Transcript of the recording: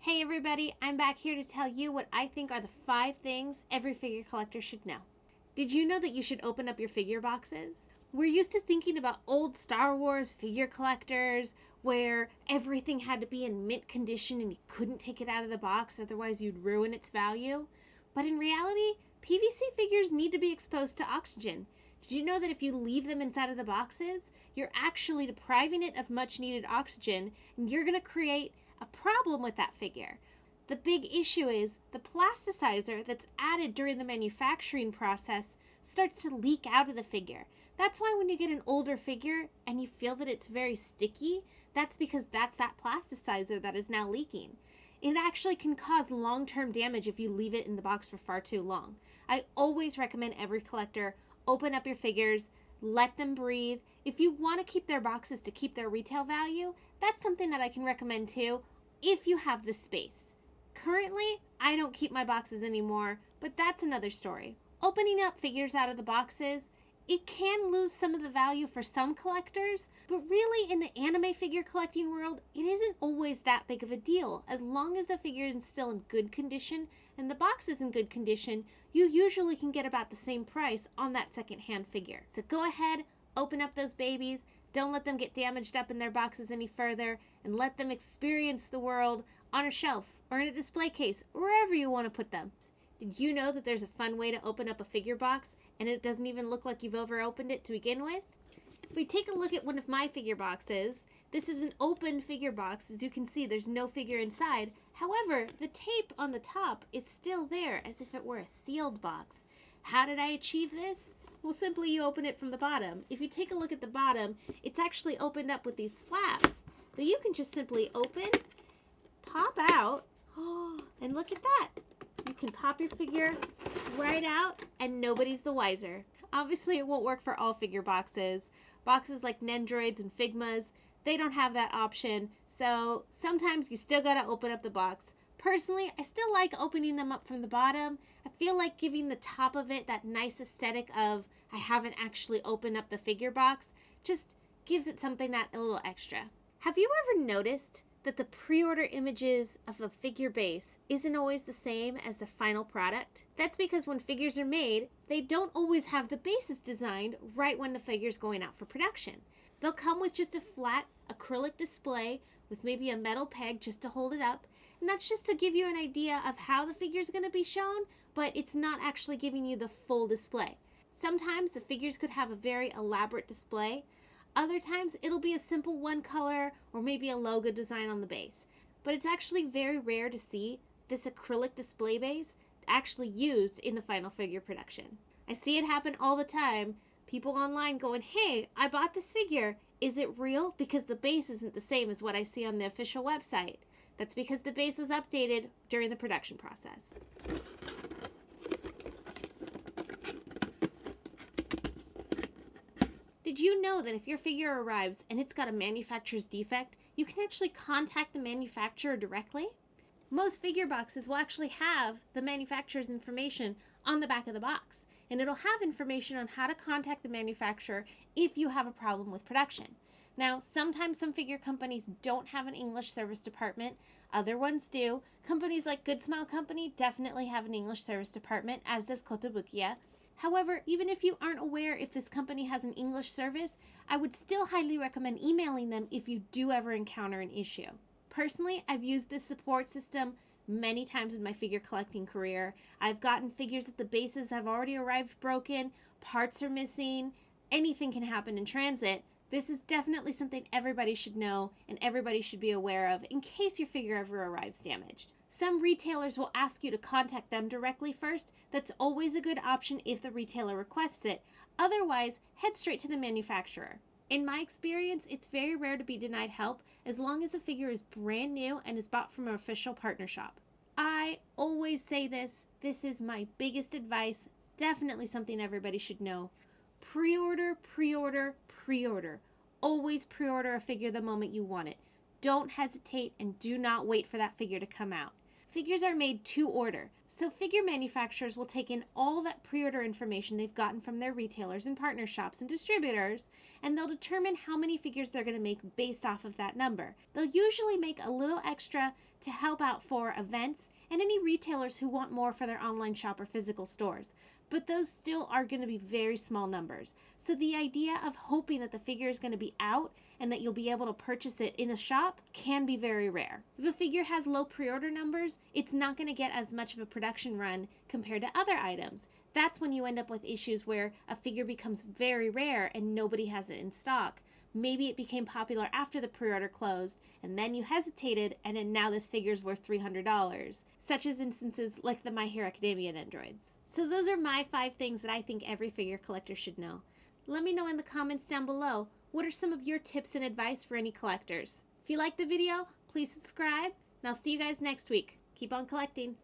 Hey everybody, I'm back here to tell you what I think are the 5 things every figure collector should know. Did you know that you should open up your figure boxes? We're used to thinking about old Star Wars figure collectors where everything had to be in mint condition and you couldn't take it out of the box, otherwise you'd ruin its value. But in reality, PVC figures need to be exposed to oxygen. Did you know that if you leave them inside of the boxes, you're actually depriving it of much needed oxygen and you're going to create a problem with that figure? The big issue is the plasticizer that's added during the manufacturing process starts to leak out of the figure. That's why when you get an older figure and you feel that it's very sticky, that's because that's that plasticizer that is now leaking. It actually can cause long-term damage if you leave it in the box for far too long. I always recommend every collector open up your figures, let them breathe. If you want to keep their boxes to keep their retail value, that's something that I can recommend too, if you have the space. Currently, I don't keep my boxes anymore, but that's another story. Opening up figures out of the boxes, it can lose some of the value for some collectors, but really in the anime figure collecting world, it isn't always that big of a deal. As long as the figure is still in good condition and the box is in good condition, you usually can get about the same price on that secondhand figure. So go ahead, open up those babies, don't let them get damaged up in their boxes any further, and let them experience the world on a shelf or in a display case, wherever you want to put them. Did you know that there's a fun way to open up a figure box and it doesn't even look like you've opened it to begin with? If we take a look at one of my figure boxes, this is an open figure box. As you can see, there's no figure inside. However, the tape on the top is still there as if it were a sealed box. How did I achieve this? Well, simply you open it from the bottom. If you take a look at the bottom, it's actually opened up with these flaps that you can just simply open, pop out, and look at that. You can pop your figure right out and nobody's the wiser. Obviously, it won't work for all figure boxes. Boxes like Nendroids and Figmas, they don't have that option. So sometimes you still gotta open up the box. Personally, I still like opening them up from the bottom. I feel like giving the top of it that nice aesthetic of I haven't actually opened up the figure box just gives it something that a little extra. Have you ever noticed that the pre-order images of a figure base isn't always the same as the final product? That's because when figures are made, they don't always have the bases designed right when the figure's going out for production. They'll come with just a flat acrylic display with maybe a metal peg just to hold it up, and that's just to give you an idea of how the figure's going to be shown, but it's not actually giving you the full display. Sometimes the figures could have a very elaborate display. Other times it'll be a simple one color or maybe a logo design on the base. But it's actually very rare to see this acrylic display base actually used in the final figure production. I see it happen all the time. People online going, hey, I bought this figure. Is it real? Because the base isn't the same as what I see on the official website. That's because the base was updated during the production process. Did you know that if your figure arrives and it's got a manufacturer's defect, you can actually contact the manufacturer directly? Most figure boxes will actually have the manufacturer's information on the back of the box, and it'll have information on how to contact the manufacturer if you have a problem with production. Now, sometimes some figure companies don't have an English service department, other ones do. Companies like Good Smile Company definitely have an English service department, as does Kotobukiya. However, even if you aren't aware if this company has an English service, I would still highly recommend emailing them if you do ever encounter an issue. Personally, I've used this support system many times in my figure collecting career. I've gotten figures that the bases have already arrived broken, parts are missing, anything can happen in transit. This is definitely something everybody should know and everybody should be aware of in case your figure ever arrives damaged. Some retailers will ask you to contact them directly first. That's always a good option if the retailer requests it. Otherwise, head straight to the manufacturer. In my experience, it's very rare to be denied help as long as the figure is brand new and is bought from an official partner shop. I always say this is my biggest advice, definitely something everybody should know. Pre-order, pre-order, pre-order. Always pre-order a figure the moment you want it. Don't hesitate and do not wait for that figure to come out. Figures are made to order, so figure manufacturers will take in all that pre-order information they've gotten from their retailers and partner shops and distributors, and they'll determine how many figures they're going to make based off of that number. They'll usually make a little extra to help out for events and any retailers who want more for their online shop or physical stores. But those still are going to be very small numbers. So the idea of hoping that the figure is going to be out and that you'll be able to purchase it in a shop can be very rare. If a figure has low pre-order numbers, it's not going to get as much of a production run compared to other items. That's when you end up with issues where a figure becomes very rare and nobody has it in stock. Maybe it became popular after the pre-order closed, and then you hesitated, and then now this figure's worth $300, such as instances like the My Hero Academia androids. So those are my 5 things that I think every figure collector should know. Let me know in the comments down below, what are some of your tips and advice for any collectors? If you liked the video, please subscribe, and I'll see you guys next week. Keep on collecting.